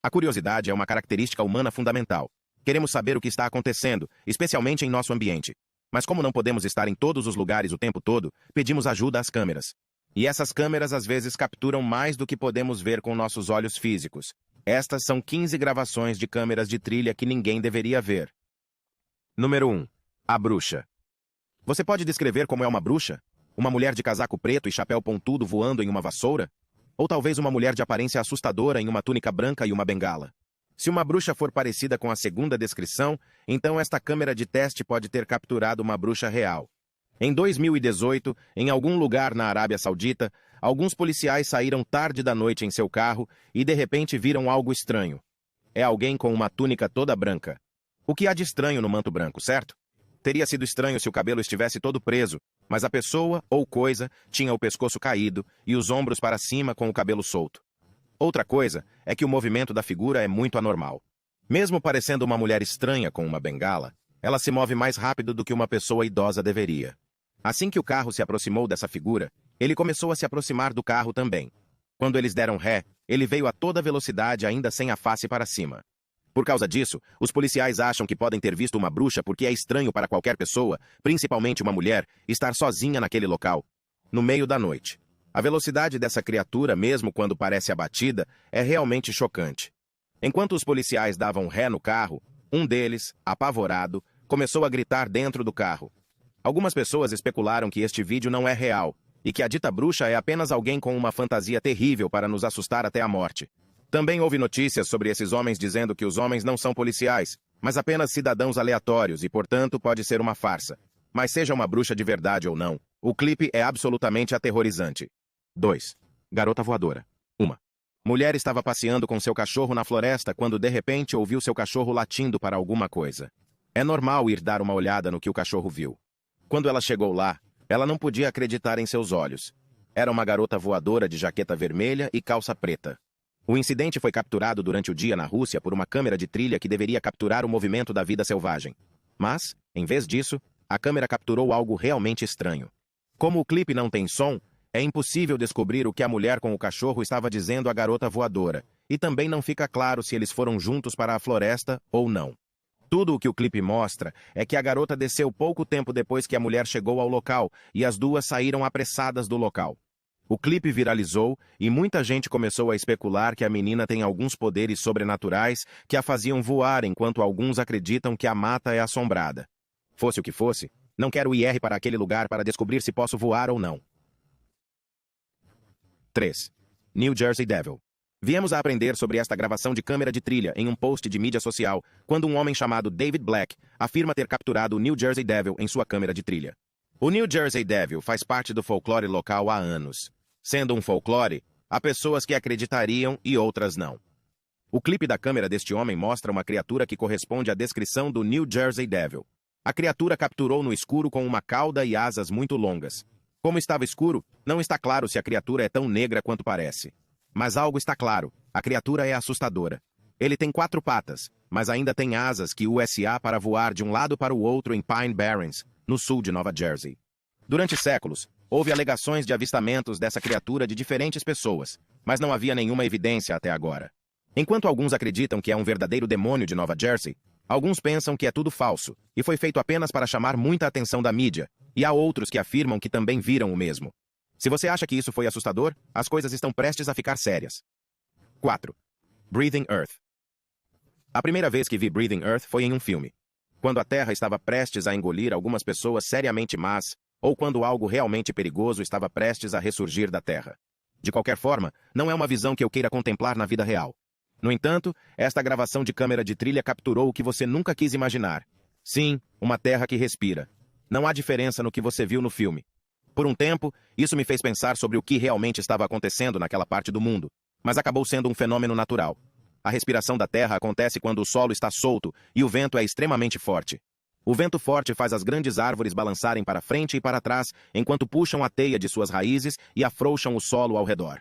A curiosidade é uma característica humana fundamental. Queremos saber o que está acontecendo, especialmente em nosso ambiente. Mas como não podemos estar em todos os lugares o tempo todo, pedimos ajuda às câmeras. E essas câmeras às vezes capturam mais do que podemos ver com nossos olhos físicos. Estas são 15 gravações de câmeras de trilha que ninguém deveria ver. Número 1. A bruxa. Você pode descrever como é uma bruxa? Uma mulher de casaco preto e chapéu pontudo voando em uma vassoura? Ou talvez uma mulher de aparência assustadora em uma túnica branca e uma bengala? Se uma bruxa for parecida com a segunda descrição, então esta câmera de teste pode ter capturado uma bruxa real. Em 2018, em algum lugar na Arábia Saudita, alguns policiais saíram tarde da noite em seu carro e de repente viram algo estranho. É alguém com uma túnica toda branca. O que há de estranho no manto branco, certo? Teria sido estranho se o cabelo estivesse todo preso, mas a pessoa, ou coisa, tinha o pescoço caído e os ombros para cima com o cabelo solto. Outra coisa é que o movimento da figura é muito anormal. Mesmo parecendo uma mulher estranha com uma bengala, ela se move mais rápido do que uma pessoa idosa deveria. Assim que o carro se aproximou dessa figura, ele começou a se aproximar do carro também. Quando eles deram ré, ele veio a toda velocidade ainda sem a face para cima. Por causa disso, os policiais acham que podem ter visto uma bruxa porque é estranho para qualquer pessoa, principalmente uma mulher, estar sozinha naquele local, no meio da noite. A velocidade dessa criatura, mesmo quando parece abatida, é realmente chocante. Enquanto os policiais davam ré no carro, um deles, apavorado, começou a gritar dentro do carro. Algumas pessoas especularam que este vídeo não é real e que a dita bruxa é apenas alguém com uma fantasia terrível para nos assustar até a morte. Também houve notícias sobre esses homens dizendo que os homens não são policiais, mas apenas cidadãos aleatórios e, portanto, pode ser uma farsa. Mas seja uma bruxa de verdade ou não, o clipe é absolutamente aterrorizante. 2. Garota voadora. 1. Mulher estava passeando com seu cachorro na floresta quando de repente ouviu seu cachorro latindo para alguma coisa. É normal ir dar uma olhada no que o cachorro viu. Quando ela chegou lá, ela não podia acreditar em seus olhos. Era uma garota voadora de jaqueta vermelha e calça preta. O incidente foi capturado durante o dia na Rússia por uma câmera de trilha que deveria capturar o movimento da vida selvagem. Mas, em vez disso, a câmera capturou algo realmente estranho. Como o clipe não tem som, é impossível descobrir o que a mulher com o cachorro estava dizendo à garota voadora, e também não fica claro se eles foram juntos para a floresta ou não. Tudo o que o clipe mostra é que a garota desceu pouco tempo depois que a mulher chegou ao local e as duas saíram apressadas do local. O clipe viralizou e muita gente começou a especular que a menina tem alguns poderes sobrenaturais que a faziam voar enquanto alguns acreditam que a mata é assombrada. Fosse o que fosse, não quero ir para aquele lugar para descobrir se posso voar ou não. 3. New Jersey Devil. Viemos a aprender sobre esta gravação de câmera de trilha em um post de mídia social, quando um homem chamado David Black afirma ter capturado o New Jersey Devil em sua câmera de trilha. O New Jersey Devil faz parte do folclore local há anos. Sendo um folclore, há pessoas que acreditariam e outras não. O clipe da câmera deste homem mostra uma criatura que corresponde à descrição do New Jersey Devil. A criatura capturou no escuro com uma cauda e asas muito longas. Como estava escuro, não está claro se a criatura é tão negra quanto parece. Mas algo está claro, a criatura é assustadora. Ele tem 4 patas, mas ainda tem asas que USA para voar de um lado para o outro em Pine Barrens, no sul de Nova Jersey. Durante séculos, houve alegações de avistamentos dessa criatura de diferentes pessoas, mas não havia nenhuma evidência até agora. Enquanto alguns acreditam que é um verdadeiro demônio de Nova Jersey, alguns pensam que é tudo falso e foi feito apenas para chamar muita atenção da mídia, e há outros que afirmam que também viram o mesmo. Se você acha que isso foi assustador, as coisas estão prestes a ficar sérias. 4. Breathing Earth. A primeira vez que vi Breathing Earth foi em um filme. Quando a Terra estava prestes a engolir algumas pessoas seriamente más, ou quando algo realmente perigoso estava prestes a ressurgir da Terra. De qualquer forma, não é uma visão que eu queira contemplar na vida real. No entanto, esta gravação de câmera de trilha capturou o que você nunca quis imaginar. Sim, uma Terra que respira. Não há diferença no que você viu no filme. Por um tempo, isso me fez pensar sobre o que realmente estava acontecendo naquela parte do mundo, mas acabou sendo um fenômeno natural. A respiração da Terra acontece quando o solo está solto e o vento é extremamente forte. O vento forte faz as grandes árvores balançarem para frente e para trás, enquanto puxam a teia de suas raízes e afrouxam o solo ao redor.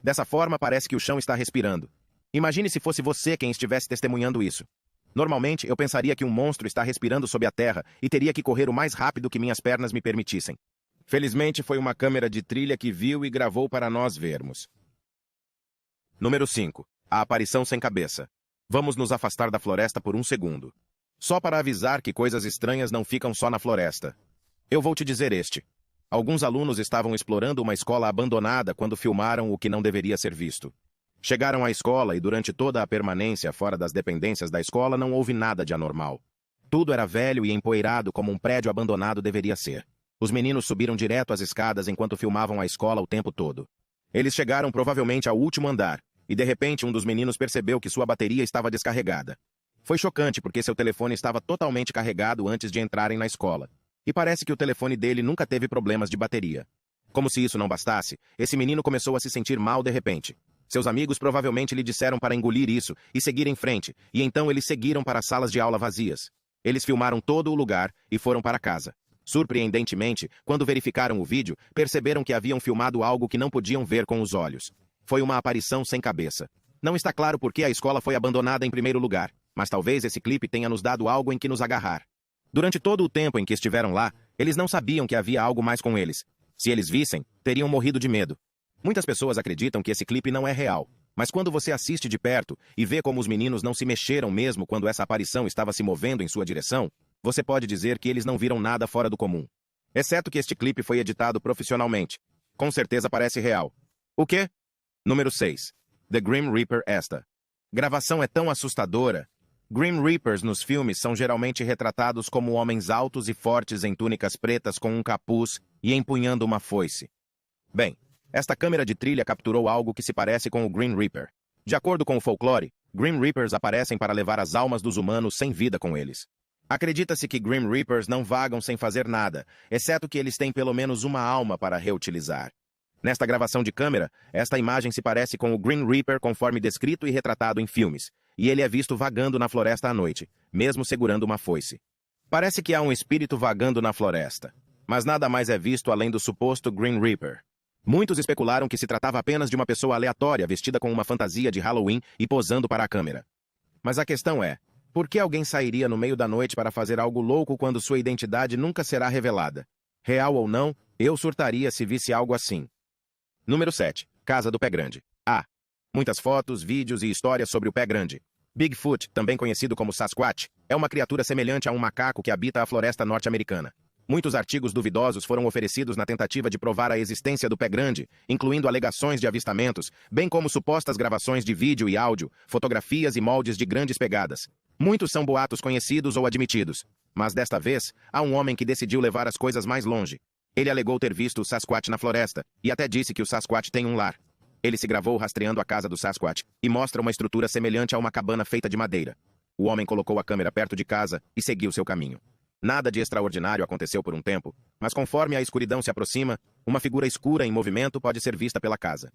Dessa forma, parece que o chão está respirando. Imagine se fosse você quem estivesse testemunhando isso. Normalmente, eu pensaria que um monstro está respirando sob a terra e teria que correr o mais rápido que minhas pernas me permitissem. Felizmente, foi uma câmera de trilha que viu e gravou para nós vermos. Número 5. A aparição sem cabeça. Vamos nos afastar da floresta por um segundo. Só para avisar que coisas estranhas não ficam só na floresta. Eu vou te dizer este. Alguns alunos estavam explorando uma escola abandonada quando filmaram o que não deveria ser visto. Chegaram à escola e durante toda a permanência fora das dependências da escola não houve nada de anormal. Tudo era velho e empoeirado como um prédio abandonado deveria ser. Os meninos subiram direto as escadas enquanto filmavam a escola o tempo todo. Eles chegaram provavelmente ao último andar, e de repente um dos meninos percebeu que sua bateria estava descarregada. Foi chocante porque seu telefone estava totalmente carregado antes de entrarem na escola. E parece que o telefone dele nunca teve problemas de bateria. Como se isso não bastasse, esse menino começou a se sentir mal de repente. Seus amigos provavelmente lhe disseram para engolir isso e seguir em frente, e então eles seguiram para as salas de aula vazias. Eles filmaram todo o lugar e foram para casa. Surpreendentemente, quando verificaram o vídeo, perceberam que haviam filmado algo que não podiam ver com os olhos. Foi uma aparição sem cabeça. Não está claro por que a escola foi abandonada em primeiro lugar, mas talvez esse clipe tenha nos dado algo em que nos agarrar. Durante todo o tempo em que estiveram lá, eles não sabiam que havia algo mais com eles. Se eles vissem, teriam morrido de medo. Muitas pessoas acreditam que esse clipe não é real, mas quando você assiste de perto e vê como os meninos não se mexeram mesmo quando essa aparição estava se movendo em sua direção, você pode dizer que eles não viram nada fora do comum. Exceto que este clipe foi editado profissionalmente. Com certeza parece real. O quê? Número 6. The Grim Reaper esta. Gravação é tão assustadora. Grim Reapers nos filmes são geralmente retratados como homens altos e fortes em túnicas pretas com um capuz e empunhando uma foice. Bem, esta câmera de trilha capturou algo que se parece com o Grim Reaper. De acordo com o folclore, Grim Reapers aparecem para levar as almas dos humanos sem vida com eles. Acredita-se que Grim Reapers não vagam sem fazer nada, exceto que eles têm pelo menos uma alma para reutilizar. Nesta gravação de câmera, esta imagem se parece com o Grim Reaper conforme descrito e retratado em filmes, e ele é visto vagando na floresta à noite, mesmo segurando uma foice. Parece que há um espírito vagando na floresta, mas nada mais é visto além do suposto Grim Reaper. Muitos especularam que se tratava apenas de uma pessoa aleatória vestida com uma fantasia de Halloween e posando para a câmera. Mas a questão é, por que alguém sairia no meio da noite para fazer algo louco quando sua identidade nunca será revelada? Real ou não, eu surtaria se visse algo assim. Número 7. Casa do Pé Grande. A. Muitas fotos, vídeos e histórias sobre o Pé Grande. Bigfoot, também conhecido como Sasquatch, é uma criatura semelhante a um macaco que habita a floresta norte-americana. Muitos artigos duvidosos foram oferecidos na tentativa de provar a existência do Pé Grande, incluindo alegações de avistamentos, bem como supostas gravações de vídeo e áudio, fotografias e moldes de grandes pegadas. Muitos são boatos conhecidos ou admitidos, mas desta vez, há um homem que decidiu levar as coisas mais longe. Ele alegou ter visto o Sasquatch na floresta, e até disse que o Sasquatch tem um lar. Ele se gravou rastreando a casa do Sasquatch, e mostra uma estrutura semelhante a uma cabana feita de madeira. O homem colocou a câmera perto de casa e seguiu seu caminho. Nada de extraordinário aconteceu por um tempo, mas conforme a escuridão se aproxima, uma figura escura em movimento pode ser vista pela casa.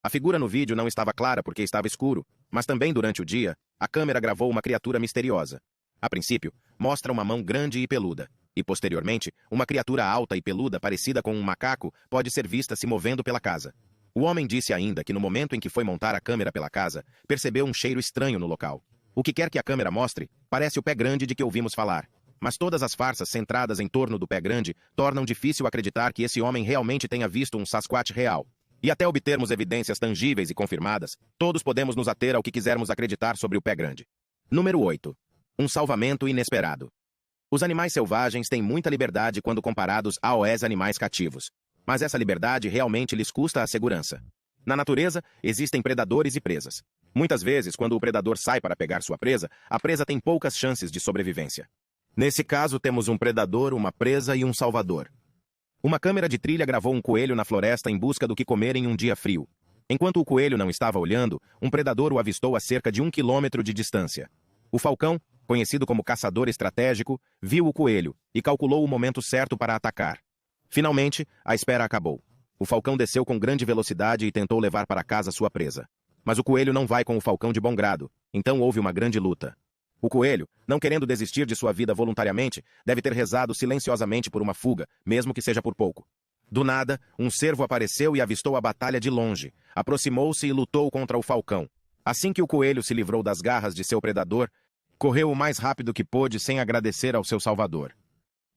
A figura no vídeo não estava clara porque estava escuro, mas também durante o dia, a câmera gravou uma criatura misteriosa. A princípio, mostra uma mão grande e peluda. E, posteriormente, uma criatura alta e peluda parecida com um macaco pode ser vista se movendo pela casa. O homem disse ainda que no momento em que foi montar a câmera pela casa, percebeu um cheiro estranho no local. O que quer que a câmera mostre, parece o Pé Grande de que ouvimos falar. Mas todas as farsas centradas em torno do Pé Grande tornam difícil acreditar que esse homem realmente tenha visto um Sasquatch real. E até obtermos evidências tangíveis e confirmadas, todos podemos nos ater ao que quisermos acreditar sobre o Pé Grande. Número 8. Um salvamento inesperado. Os animais selvagens têm muita liberdade quando comparados aos animais cativos. Mas essa liberdade realmente lhes custa a segurança. Na natureza, existem predadores e presas. Muitas vezes, quando o predador sai para pegar sua presa, a presa tem poucas chances de sobrevivência. Nesse caso, temos um predador, uma presa e um salvador. Uma câmera de trilha gravou um coelho na floresta em busca do que comer em um dia frio. Enquanto o coelho não estava olhando, um predador o avistou a cerca de 1 quilômetro de distância. O falcão, conhecido como caçador estratégico, viu o coelho e calculou o momento certo para atacar. Finalmente, a espera acabou. O falcão desceu com grande velocidade e tentou levar para casa sua presa. Mas o coelho não vai com o falcão de bom grado, então houve uma grande luta. O coelho, não querendo desistir de sua vida voluntariamente, deve ter rezado silenciosamente por uma fuga, mesmo que seja por pouco. Do nada, um cervo apareceu e avistou a batalha de longe. Aproximou-se e lutou contra o falcão. Assim que o coelho se livrou das garras de seu predador, correu o mais rápido que pôde sem agradecer ao seu salvador.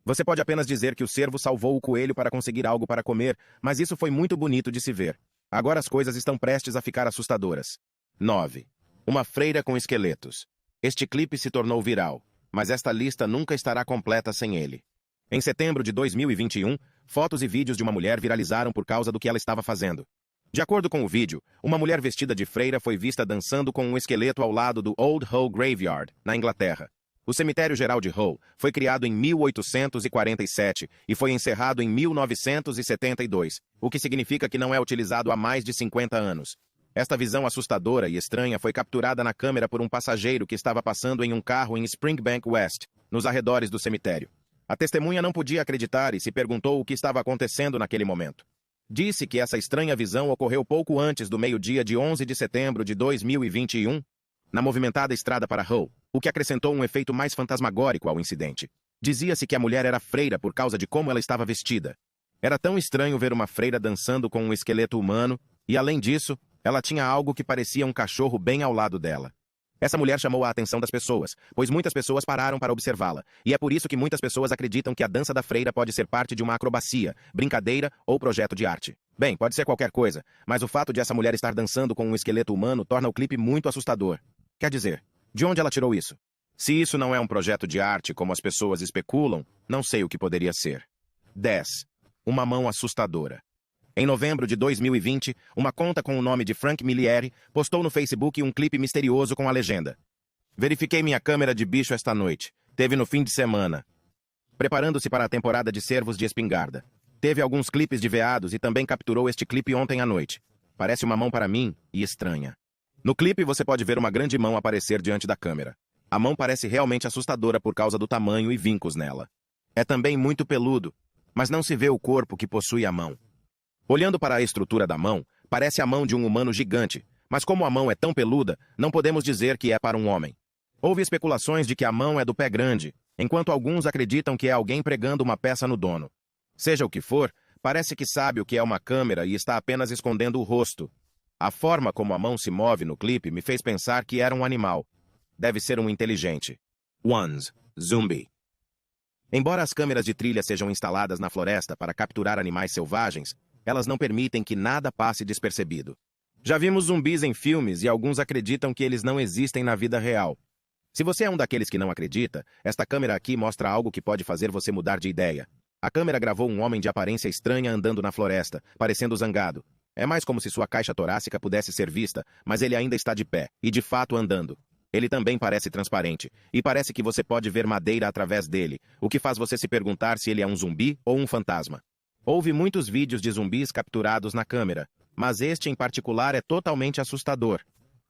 Você pode apenas dizer que o cervo salvou o coelho para conseguir algo para comer, mas isso foi muito bonito de se ver. Agora as coisas estão prestes a ficar assustadoras. 9. Uma freira com esqueletos. Este clipe se tornou viral, mas esta lista nunca estará completa sem ele. Em setembro de 2021, fotos e vídeos de uma mulher viralizaram por causa do que ela estava fazendo. De acordo com o vídeo, uma mulher vestida de freira foi vista dançando com um esqueleto ao lado do Old Hull Graveyard, na Inglaterra. O cemitério geral de Hull foi criado em 1847 e foi encerrado em 1972, o que significa que não é utilizado há mais de 50 anos. Esta visão assustadora e estranha foi capturada na câmera por um passageiro que estava passando em um carro em Springbank West, nos arredores do cemitério. A testemunha não podia acreditar e se perguntou o que estava acontecendo naquele momento. Disse que essa estranha visão ocorreu pouco antes do meio-dia de 11 de setembro de 2021, na movimentada estrada para Hull, o que acrescentou um efeito mais fantasmagórico ao incidente. Dizia-se que a mulher era freira por causa de como ela estava vestida. Era tão estranho ver uma freira dançando com um esqueleto humano, e além disso, ela tinha algo que parecia um cachorro bem ao lado dela. Essa mulher chamou a atenção das pessoas, pois muitas pessoas pararam para observá-la, e é por isso que muitas pessoas acreditam que a dança da freira pode ser parte de uma acrobacia, brincadeira ou projeto de arte. Bem, pode ser qualquer coisa, mas o fato de essa mulher estar dançando com um esqueleto humano torna o clipe muito assustador. Quer dizer, de onde ela tirou isso? Se isso não é um projeto de arte como as pessoas especulam, não sei o que poderia ser. 10. Uma mão assustadora. Em novembro de 2020, uma conta com o nome de Frank Milieri postou no Facebook um clipe misterioso com a legenda: "Verifiquei minha câmera de bicho esta noite. Teve no fim de semana. Preparando-se para a temporada de cervos de espingarda. Teve alguns clipes de veados e também capturou este clipe ontem à noite. Parece uma mão para mim e estranha." No clipe você pode ver uma grande mão aparecer diante da câmera. A mão parece realmente assustadora por causa do tamanho e vincos nela. É também muito peludo, mas não se vê o corpo que possui a mão. Olhando para a estrutura da mão, parece a mão de um humano gigante, mas como a mão é tão peluda, não podemos dizer que é para um homem. Houve especulações de que a mão é do pé grande, enquanto alguns acreditam que é alguém pregando uma peça no dono. Seja o que for, parece que sabe o que é uma câmera e está apenas escondendo o rosto. A forma como a mão se move no clipe me fez pensar que era um animal. Deve ser um inteligente. Ones. Zumbi. Embora as câmeras de trilha sejam instaladas na floresta para capturar animais selvagens, elas não permitem que nada passe despercebido. Já vimos zumbis em filmes e alguns acreditam que eles não existem na vida real. Se você é um daqueles que não acredita, esta câmera aqui mostra algo que pode fazer você mudar de ideia. A câmera gravou um homem de aparência estranha andando na floresta, parecendo zangado. É mais como se sua caixa torácica pudesse ser vista, mas ele ainda está de pé, e de fato andando. Ele também parece transparente, e parece que você pode ver madeira através dele, o que faz você se perguntar se ele é um zumbi ou um fantasma. Houve muitos vídeos de zumbis capturados na câmera, mas este em particular é totalmente assustador.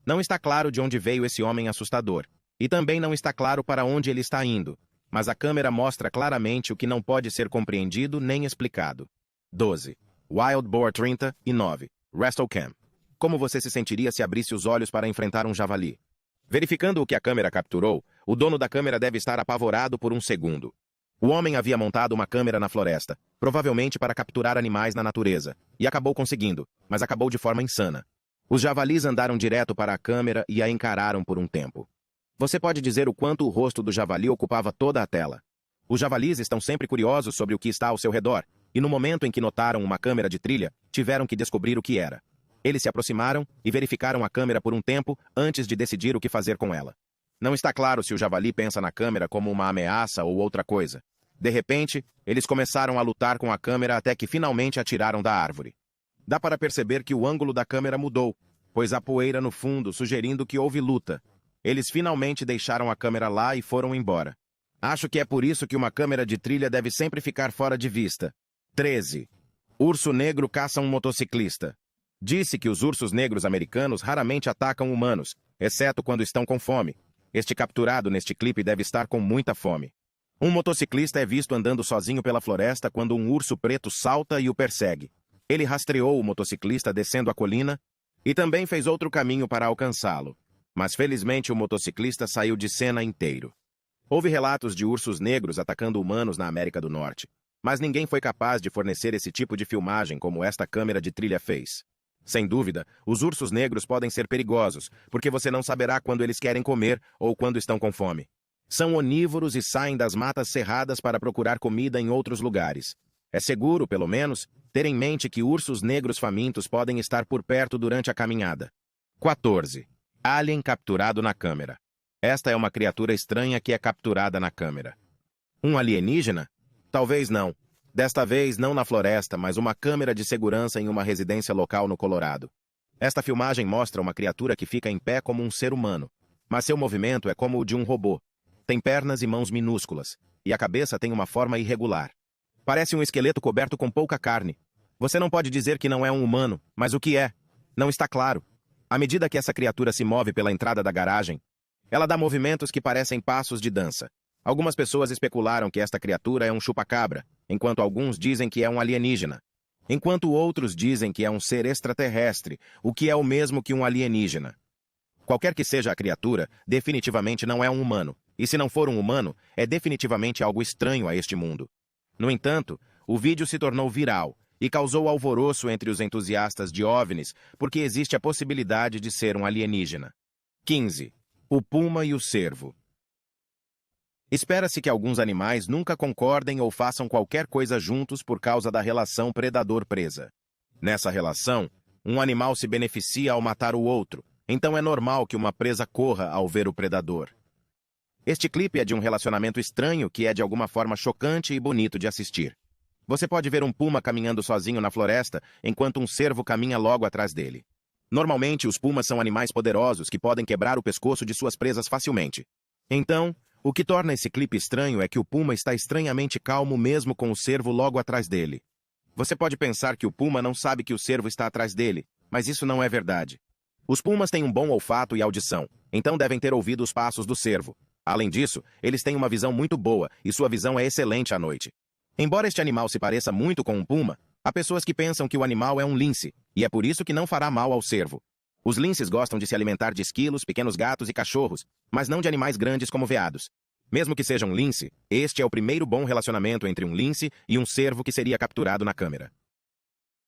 Não está claro de onde veio esse homem assustador, e também não está claro para onde ele está indo, mas a câmera mostra claramente o que não pode ser compreendido nem explicado. 12. Wild Boar 39. WrestleCam. Como você se sentiria se abrisse os olhos para enfrentar um javali? Verificando o que a câmera capturou, o dono da câmera deve estar apavorado por um segundo. O homem havia montado uma câmera na floresta, provavelmente para capturar animais na natureza, e acabou conseguindo, mas acabou de forma insana. Os javalis andaram direto para a câmera e a encararam por um tempo. Você pode dizer o quanto o rosto do javali ocupava toda a tela. Os javalis estão sempre curiosos sobre o que está ao seu redor, e no momento em que notaram uma câmera de trilha, tiveram que descobrir o que era. Eles se aproximaram e verificaram a câmera por um tempo antes de decidir o que fazer com ela. Não está claro se o javali pensa na câmera como uma ameaça ou outra coisa. De repente, eles começaram a lutar com a câmera até que finalmente a tiraram da árvore. Dá para perceber que o ângulo da câmera mudou, pois há poeira no fundo sugerindo que houve luta. Eles finalmente deixaram a câmera lá e foram embora. Acho que é por isso que uma câmera de trilha deve sempre ficar fora de vista. 13. Urso negro caça um motociclista. Disse que os ursos negros americanos raramente atacam humanos, exceto quando estão com fome. Este capturado neste clipe deve estar com muita fome. Um motociclista é visto andando sozinho pela floresta quando um urso preto salta e o persegue. Ele rastreou o motociclista descendo a colina e também fez outro caminho para alcançá-lo. Mas felizmente o motociclista saiu de cena inteiro. Houve relatos de ursos negros atacando humanos na América do Norte, mas ninguém foi capaz de fornecer esse tipo de filmagem como esta câmera de trilha fez. Sem dúvida, os ursos negros podem ser perigosos, porque você não saberá quando eles querem comer ou quando estão com fome. São onívoros e saem das matas cerradas para procurar comida em outros lugares. É seguro, pelo menos, ter em mente que ursos negros famintos podem estar por perto durante a caminhada. 14. Alien capturado na câmera. Esta é uma criatura estranha que é capturada na câmera. Um alienígena? Talvez não. Desta vez, não na floresta, mas uma câmera de segurança em uma residência local no Colorado. Esta filmagem mostra uma criatura que fica em pé como um ser humano, mas seu movimento é como o de um robô. Tem pernas e mãos minúsculas, e a cabeça tem uma forma irregular. Parece um esqueleto coberto com pouca carne. Você não pode dizer que não é um humano, mas o que é? Não está claro. À medida que essa criatura se move pela entrada da garagem, ela dá movimentos que parecem passos de dança. Algumas pessoas especularam que esta criatura é um chupa-cabra, enquanto alguns dizem que é um alienígena. Enquanto outros dizem que é um ser extraterrestre, o que é o mesmo que um alienígena. Qualquer que seja a criatura, definitivamente não é um humano. E se não for um humano, é definitivamente algo estranho a este mundo. No entanto, o vídeo se tornou viral e causou alvoroço entre os entusiastas de OVNIs porque existe a possibilidade de ser um alienígena. 15. O puma e o cervo. Espera-se que alguns animais nunca concordem ou façam qualquer coisa juntos por causa da relação predador-presa. Nessa relação, um animal se beneficia ao matar o outro, então é normal que uma presa corra ao ver o predador. Este clipe é de um relacionamento estranho que é de alguma forma chocante e bonito de assistir. Você pode ver um puma caminhando sozinho na floresta, enquanto um cervo caminha logo atrás dele. Normalmente, os pumas são animais poderosos que podem quebrar o pescoço de suas presas facilmente. Então, o que torna esse clipe estranho é que o puma está estranhamente calmo mesmo com o cervo logo atrás dele. Você pode pensar que o puma não sabe que o cervo está atrás dele, mas isso não é verdade. Os pumas têm um bom olfato e audição, então devem ter ouvido os passos do cervo. Além disso, eles têm uma visão muito boa e sua visão é excelente à noite. Embora este animal se pareça muito com um puma, há pessoas que pensam que o animal é um lince, e é por isso que não fará mal ao cervo. Os linces gostam de se alimentar de esquilos, pequenos gatos e cachorros, mas não de animais grandes como veados. Mesmo que seja um lince, este é o primeiro bom relacionamento entre um lince e um cervo que seria capturado na câmera.